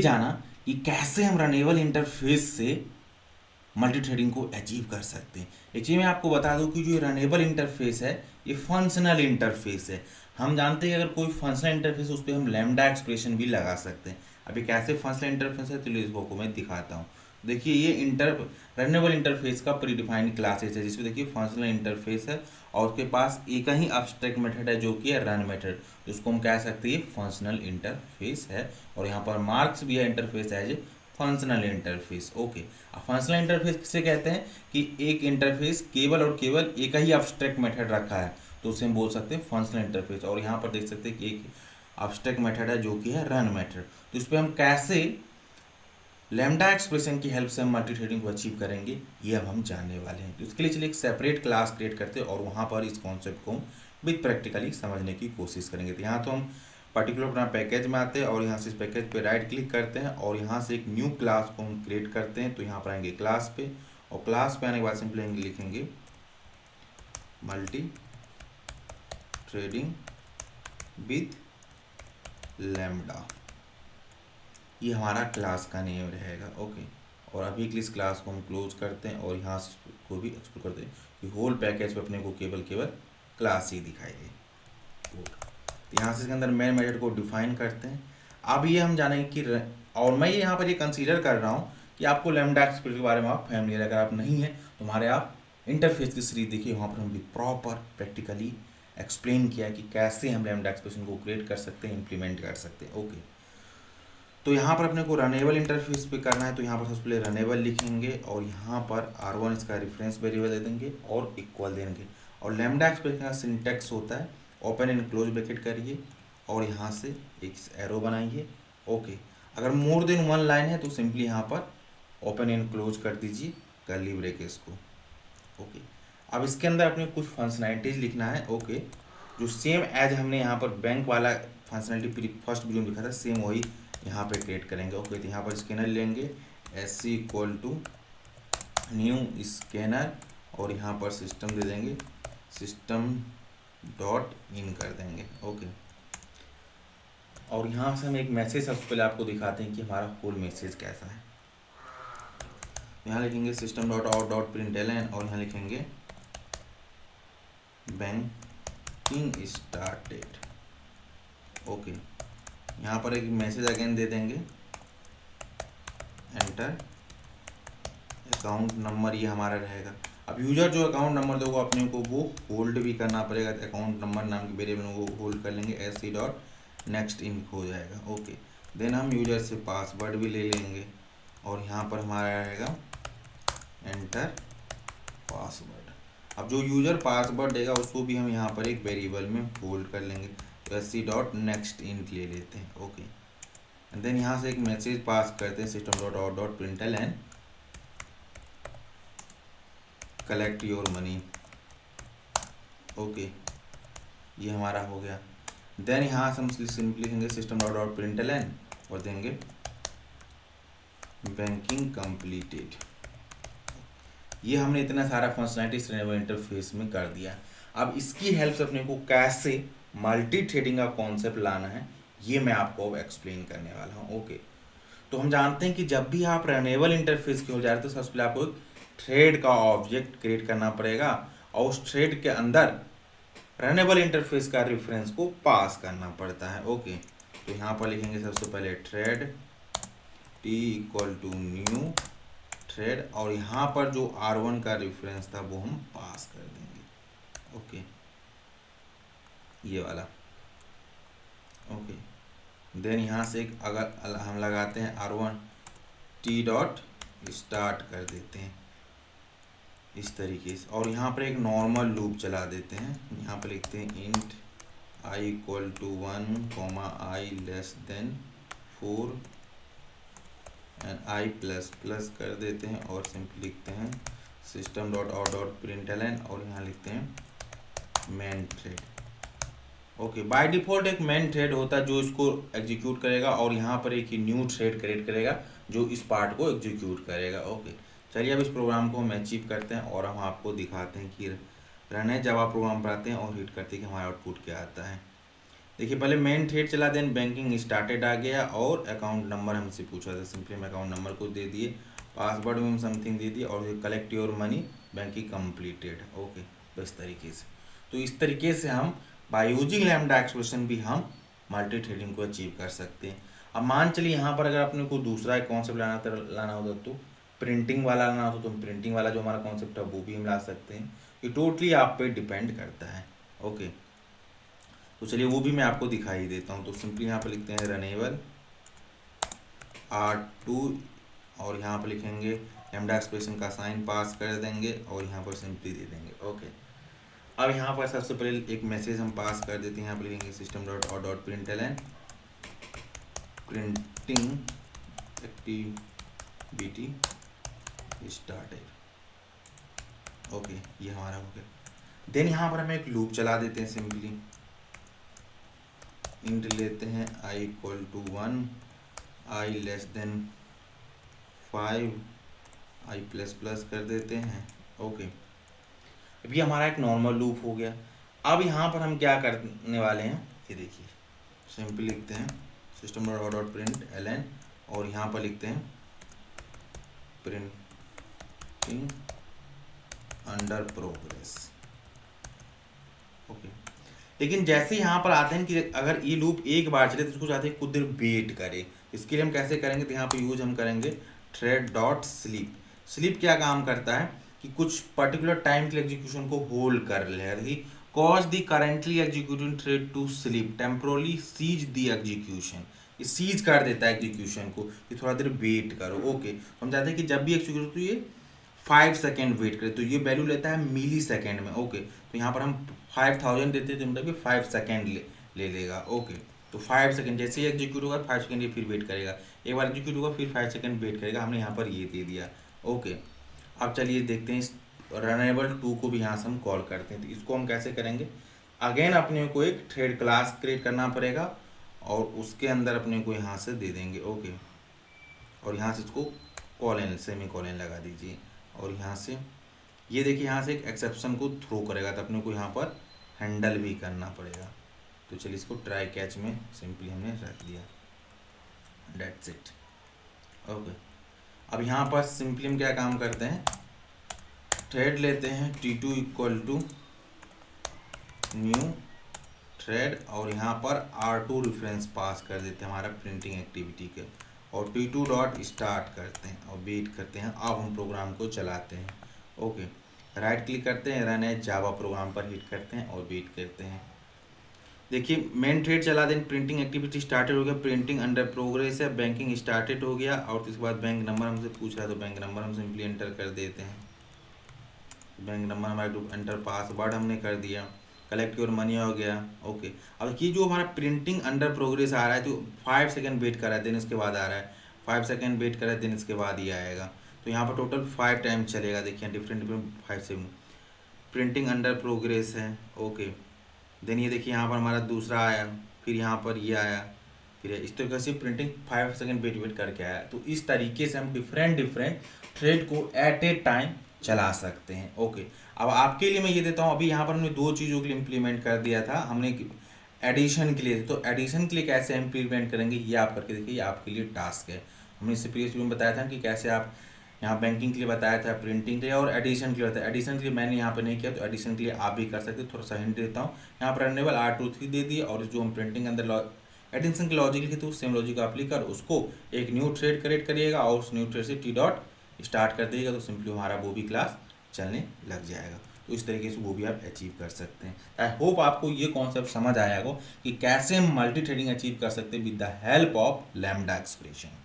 जाना कि कैसे हम रनेबल इंटरफेस से मल्टी थ्रेडिंग को अचीव कर सकते हैं। एक चीज़ मैं आपको बता दूं कि जो रनेबल इंटरफेस है ये फंक्शनल इंटरफेस है। हम जानते हैं कि अगर कोई फंक्शनल इंटरफेस उस पर हम लैम्डा एक्सप्रेशन भी लगा सकते हैं। अभी कैसे फंक्शनल इंटरफेस है तो इसको को मैं दिखाता हूँ। देखिए ये रनेबल इंटरफेस का प्रीडिफाइंड क्लासेस है, जिसमें देखिए फंक्शनल इंटरफेस है और उसके पास एक ही अब्स्ट्रैक्ट मेथड है जो कि है रन मेथड, जिसको हम कह सकते हैं फंक्शनल इंटरफेस है। और यहाँ पर मार्क्स भी है interface as a functional interface. Okay, अब फंक्शनल इंटरफेस किसे कहते हैं कि एक इंटरफेस केवल और केवल एक ही अब्स्ट्रैक्ट मेथड रखा है तो उसे हम बोल सकते हैं फंक्शनल इंटरफेस। और यहाँ पर देख सकते हैं कि एक अब्स्ट्रैक्ट मेथड है जो कि है रन मेथड। तो इस पर हम कैसे लैम्डा एक्सप्रेशन की हेल्प से हम मल्टी थ्रेडिंग को अचीव करेंगे ये अब हम जानने वाले हैं। तो इसके लिए चलिए एक सेपरेट क्लास क्रिएट करते हैं और वहाँ पर इस कॉन्सेप्ट को हम विद प्रैक्टिकली समझने की कोशिश करेंगे। तो यहाँ तो हम पर्टिकुलर अपना पैकेज में आते हैं और यहाँ से इस पैकेज पे राइट क्लिक करते हैं और यहाँ से एक न्यू क्लास को हम क्रिएट करते हैं। तो यहाँ पर आएंगे क्लास पे और क्लास पे आने के बाद सिंपली लिखेंगे मल्टी थ्रेडिंग विद लैम्डा, ये हमारा क्लास का नेम रहेगा। ओके, और अभी इस क्लास को हम क्लोज करते हैं और यहाँ से को भी एक्सप्लोर करते हैं कि होल पैकेज पे अपने को केवल केवल क्लास ही दिखाई दे। तो यहाँ से इसके अंदर मेन मेथड को डिफाइन करते हैं। अब ये हम जानेंगे कि और मैं यहाँ पर ये कंसीडर कर रहा हूँ कि आपको लैम्डा एक्सप्रेशन के बारे में आप फैमिलियर, अगर आप नहीं है तो हमारे आप इंटरफेस की सीरीज देखिए, वहाँ पर हम भी प्रॉपर प्रैक्टिकली एक्सप्लेन किया कि कैसे हम लैम्डा एक्सप्रेशन को क्रिएट कर सकते हैं, इम्प्लीमेंट कर सकते हैं। ओके, तो यहाँ पर अपने को रनेबल इंटरफेस पे करना है तो यहाँ पर सबसे पहले रनेबल लिखेंगे और यहाँ पर R1 इसका रेफरेंस वेरिएबल दे देंगे और इक्वल देंगे। और लैम्डा एक्सप्रेशन का सिंटैक्स होता है ओपन एंड क्लोज ब्रैकेट करिए और यहाँ से एक एरो बनाइए। ओके, अगर मोर देन वन लाइन है तो सिंपली यहाँ पर ओपन एंड क्लोज कर दीजिए कर्ली ब्रैकेट्स को। ओके, अब इसके अंदर अपने कुछ फंक्शनैलिटीज लिखना है। ओके, जो सेम एज हमने यहाँ पर बैंक वाला फंक्शनैलिटी फर्स्ट वीडियो में लिखा था सेम वही यहाँ पे क्रिएट करेंगे। ओके, तो यहाँ पर स्कैनर लेंगे SC equal to new scanner और यहाँ पर सिस्टम दे देंगे, सिस्टम डॉट इन कर देंगे। ओके, और यहाँ से हम एक मैसेज सबसे पहले आपको दिखाते हैं कि हमारा होल मैसेज कैसा है। यहाँ लिखेंगे system dot out dot println और यहाँ लिखेंगे बैंकिंग स्टार्टेड। ओके, यहाँ पर एक मैसेज अगेन दे देंगे एंटर अकाउंट नंबर, ये हमारा रहेगा। अब यूजर जो अकाउंट नंबर देगा अपने को वो होल्ड भी करना पड़ेगा, तो अकाउंट नंबर नाम के वेरिएबल को होल्ड कर लेंगे, SC डॉट नेक्स्ट इन हो जाएगा। ओके, देन हम यूजर से पासवर्ड भी ले लेंगे और यहाँ पर हमारा रहेगा एंटर पासवर्ड। अब जो यूजर पासवर्ड देगा उसको भी हम यहाँ पर एक वेरिएबल में होल्ड कर लेंगे, तो SC डॉट नेक्स्ट इन ले लेते हैं। ओके, एंड देन यहाँ से एक मैसेज पास करते हैं system dot out dot println collect your money. Okay, ये हमारा हो गया। देन यहाँ से हम सिंपली लिखेंगे सिस्टम डॉट आउट प्रिंटलन और देंगे बैंकिंग कंप्लीटेड। ये हमने इतना सारा फंक्शनलिटीज रनेबल इंटरफेस में कर दिया। अब इसकी हेल्प से अपने को कैसे मल्टी थ्रेडिंग का कॉन्सेप्ट लाना है ये मैं आपको अब एक्सप्लेन करने वाला हूँ। ओके, तो हम जानते हैं कि जब भी आप रनेबल इंटरफेस की हो जा रहे तो सबसे पहले आपको एक थ्रेड का ऑब्जेक्ट क्रिएट करना पड़ेगा और उस थ्रेड के अंदर रनेबल इंटरफेस का रेफरेंस को पास करना पड़ता है। ओके, तो यहाँ पर लिखेंगे सबसे पहले thread T equal to new thread और यहाँ पर जो R1 का रेफरेंस था वो हम पास कर देंगे। ओके, ये वाला। ओके, देन यहाँ से एक अगर हम लगाते हैं R1 T डॉट स्टार्ट कर देते हैं इस तरीके से और यहाँ पर एक नॉर्मल लूप चला देते हैं। यहाँ पर लिखते हैं int I equal to 1 I less than 4 and I plus plus कर देते हैं और सिंपली लिखते हैं system dot out dot println और यहाँ लिखते हैं main thread. Okay, by default एक मेन थ्रेड होता है जो इसको एग्जीक्यूट करेगा और यहाँ पर एक ही न्यू थ्रेड क्रिएट करेगा जो इस पार्ट को एग्जीक्यूट करेगा। ओके, चलिए अब इस प्रोग्राम को हम अचीव करते हैं और हम आपको दिखाते हैं कि रन है। जब आप प्रोग्राम पर आते हैं और हिट करते हैं कि हमारा आउटपुट क्या आता है। देखिए पहले मेन थ्रेड चला, देन बैंकिंग स्टार्टेड आ गया और अकाउंट नंबर हमसे पूछा था, सिंपली हम अकाउंट नंबर को दे दिए, पासवर्ड में हम समथिंग दे दिए और collect your money banking completed. Okay, तो इस तरीके से, तो इस तरीके से हम बाय यूजिंग लैम्डा एक्सप्रेशन भी हम मल्टी थ्रेडिंग को अचीव कर सकते हैं। अब मान चलिए यहाँ पर अगर अपने को दूसरा एक कॉन्सेप्ट लाना होता तो प्रिंटिंग वाला लाना होता, तो प्रिंटिंग वाला जो हमारा कॉन्सेप्ट है वो भी हम ला सकते हैं। ये टोटली आप पे डिपेंड करता है। ओके, तो चलिए वो भी मैं आपको दिखाई देता हूँ। तो सिंपली यहाँ पर लिखते हैं रनेबल R2 और यहाँ पर लिखेंगे लैम्डा एक्सप्रेशन का साइन पास कर देंगे और यहाँ पर सिंपली दे देंगे। ओके, अब यहाँ पर सबसे पहले एक मैसेज हम पास कर देते हैं। यहाँ पर लिखेंगे system dot out dot println printing activity started. Okay, ये हमारा हो गया। देन यहाँ पर हम एक लूप चला देते हैं, सिंपली इंट लेते हैं i equal to 1, i less than 5, i plus plus कर देते हैं। ओके, अभी हमारा एक नॉर्मल लूप हो गया। अब यहाँ पर हम क्या करने वाले हैं, ये देखिए, सिंपली लिखते हैं system dot dot print ln और यहाँ पर लिखते हैं प्रिंटिंग अंडर प्रोग्रेस। ओके, लेकिन जैसे यहाँ पर आते हैं कि अगर ये लूप एक बार चले तो उसको चाहते हैं कुछ देर वेट करे। इसके लिए हम कैसे करेंगे, तो यहाँ पे यूज हम करेंगे थ्रेड डॉट स्लीप। स्लीप क्या काम करता है कि कुछ पर्टिकुलर टाइम के लिए एग्जीक्यूशन को होल्ड कर ले, cause the currently executing thread to sleep temporarily cease the execution. ये सीज कर देता है एग्जीक्यूशन को कि थोड़ा देर वेट करो। ओके, हम चाहते हैं कि जब भी एग्जीक्यूट तो ये 5 सेकेंड वेट करे, तो ये वैल्यू लेता है मिली सेकेंड में। ओके, तो यहाँ पर हम 5000 देते हैं तो मतलब 5 सेकेंड ले लेगा। ओके, तो 5 सेकेंड जैसे ही एग्जीक्यूट होगा 5 सेकेंड ये फिर वेट करेगा, एक बार एग्जीक्यूट होगा फिर 5 सेकेंड वेट करेगा। हमने यहाँ पर ये दे दिया। ओके, अब चलिए देखते हैं इस रनेबल 2 को भी यहाँ से हम कॉल करते हैं। तो इसको हम कैसे करेंगे, अगेन अपने को एक थ्रेड क्लास क्रिएट करना पड़ेगा और उसके अंदर अपने को यहाँ से दे देंगे। ओके, और यहाँ से इसको कॉलन सेमी कॉलन लगा दीजिए और यहाँ से ये देखिए यहाँ से एक एक्सेप्शन को थ्रो करेगा, तो अपने को यहाँ पर हैंडल भी करना पड़ेगा। तो चलिए इसको ट्राई कैच में सिंपली हमने रख दिया, डेट्स इट। ओके, अब यहाँ पर सिंपली हम क्या काम करते हैं, थ्रेड लेते हैं T2 equal to new thread और यहाँ पर R2 रेफरेंस पास कर देते हैं हमारा प्रिंटिंग एक्टिविटी के और T2 डॉट स्टार्ट करते हैं और वेट करते हैं। अब हम प्रोग्राम को चलाते हैं। ओके, राइट क्लिक करते हैं, रन एज जावा प्रोग्राम पर हिट करते हैं और वेट करते हैं। देखिए मेन थ्रेड चला दें, प्रिंटिंग एक्टिविटी स्टार्टेड हो गया, प्रिंटिंग अंडर प्रोग्रेस है, बैंकिंग स्टार्टेड हो गया और इसके बाद बैंक नंबर हमसे पूछ रहा है तो बैंक नंबर हम सिंपली एंटर कर देते हैं। बैंक नंबर हमारा ग्रुप एंटर, पासवर्ड हमने कर दिया, कलेक्ट योर मनी हो गया। ओके, अब ये जो हमारा प्रिंटिंग अंडर प्रोग्रेस आ रहा है तो 5 सेकेंड वेट कर रहा है, दिन इसके बाद आ रहा है 5 सेकेंड वेट कर रहा है, दिन इसके बाद ये आएगा। तो यहाँ पर टोटल 5 टाइम चलेगा। देखिए डिफरेंट 5 से प्रिंटिंग अंडर प्रोग्रेस है। ओके, देन ये देखिए यहाँ पर हमारा दूसरा आया, फिर यहाँ पर ये आया, फिर इस तरीके से प्रिंटिंग 5 सेकेंड वेट करके आया। तो इस तरीके से हम डिफरेंट थ्रेड को एट ए टाइम चला सकते हैं। ओके, अब आपके लिए मैं ये देता हूँ, अभी यहाँ पर हमने 2 चीज़ों के लिए इम्प्लीमेंट कर दिया था, हमने एडिशन के लिए, तो एडिशन के लिए कैसे इम्प्लीमेंट करेंगे ये आप करके देखिए, ये आपके लिए टास्क है। हमने इससे प्रीवियस वीडियो में बताया था कि कैसे आप यहाँ बैंकिंग के लिए बताया था, प्रिंटिंग के लिए और एडिशन के लिए बताया। एडिशन के लिए मैंने यहाँ पर नहीं किया, तो एडिशन के लिए आप भी कर सकते हैं। थोड़ा सा हिंट देता हूँ, यहाँ पर रनेबल R23 दे दिए और जो हम प्रिंटिंग अंदर एडिशन के लॉजिक लिखे तो सेम लॉजिक आप लिखकर उसको एक न्यू थ्रेड क्रिएट करिएगा और उस न्यू थ्रेड से T डॉट स्टार्ट कर दिएगा, तो सिंपली हमारा वो भी क्लास चलने लग जाएगा। तो इस तरीके से वो भी आप अचीव कर सकते हैं। आई होप आपको ये कॉन्सेप्ट समझ आया हो कि कैसे हम मल्टी थ्रेडिंग अचीव कर सकते हैं with the help of lambda expression.